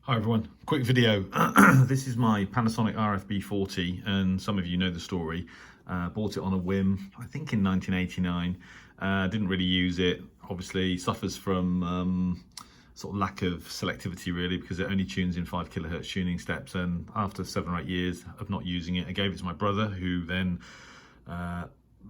Hi everyone, quick video. This is my Panasonic RF-B40 and some of you know the story. Bought it on a whim, I think in 1989. Didn't really use it, obviously suffers from sort of lack of selectivity really, because it only tunes in 5 kilohertz tuning steps, and after 7 or 8 years of not using it, I gave it to my brother, who then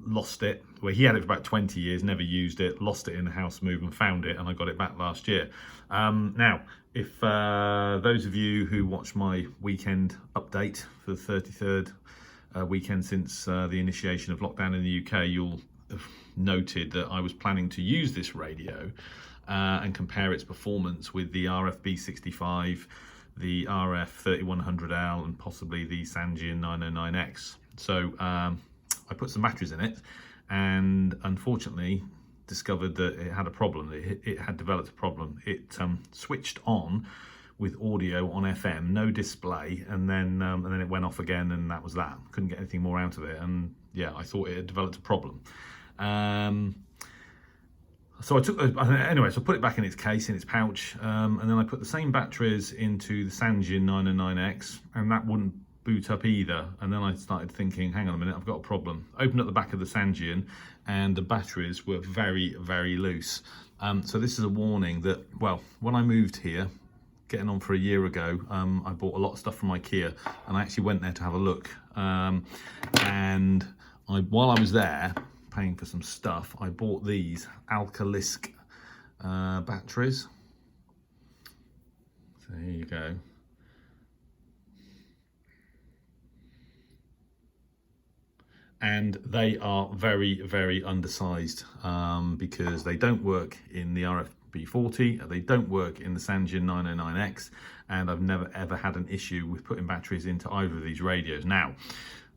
lost it. Well, he had it for about 20 years, never used it, lost it in a house move and found it, and I got it back last year. Now, if those of you who watched my weekend update for the 33rd weekend since the initiation of lockdown in the UK, you'll have noted that I was planning to use this radio and compare its performance with the RF-B65, the RF-3100L, and possibly the Sangean 909X. So I put some batteries in it and unfortunately discovered that it had a problem. It had developed a problem. It switched on with audio on FM, no display, and then it went off again, and that was that. Couldn't get anything more out of it, and yeah, I thought it had developed a problem. So I took anyway, so I put it back in its case, in its pouch, and then I put the same batteries into the Sangean 909X, and that wouldn't boot up either. And then I started thinking, hang on a minute, I've got a problem. Opened up the back of the Sangean, and the batteries were very, very loose. So this is a warning that, well, when I moved here, getting on for a year ago, I bought a lot of stuff from IKEA, and I actually went there to have a look. And while I was there, paying for some stuff, I bought these Alkalisk batteries. So here you go. And they are very, very undersized because they don't work in the RF-B40, they don't work in the Sangean 909X, and I've never ever had an issue with putting batteries into either of these radios. Now,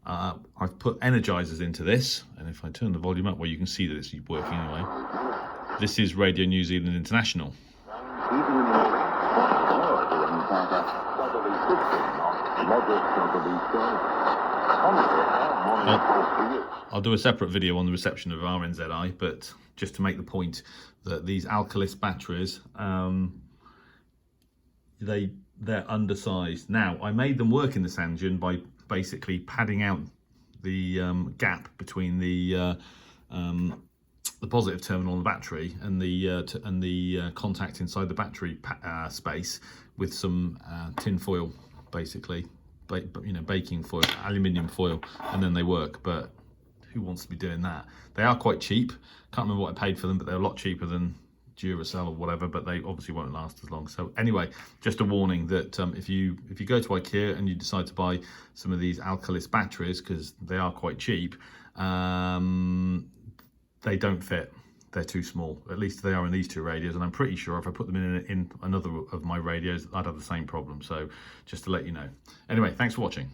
I've put energizers into this, and if I turn the volume up, well, you can see that it's working anyway. This is Radio New Zealand International. I'll do a separate video on the reception of RNZI, but just to make the point that these Alkalisk batteries, they're undersized. Now, I made them work in the Sangean by basically padding out the gap between the positive terminal on the battery and the contact inside the battery space with some tin foil, basically, baking foil, aluminium foil, and then they work. But who wants to be doing that? They are quite cheap. Can't remember what I paid for them, but they're a lot cheaper than Duracell or whatever, but they obviously won't last as long. So anyway, just a warning that if you go to IKEA and you decide to buy some of these Alkalisk batteries, because they are quite cheap, they don't fit. They're too small. At least they are in these two radios, and I'm pretty sure if I put them in another of my radios, I'd have the same problem. So just to let you know. Anyway, thanks for watching.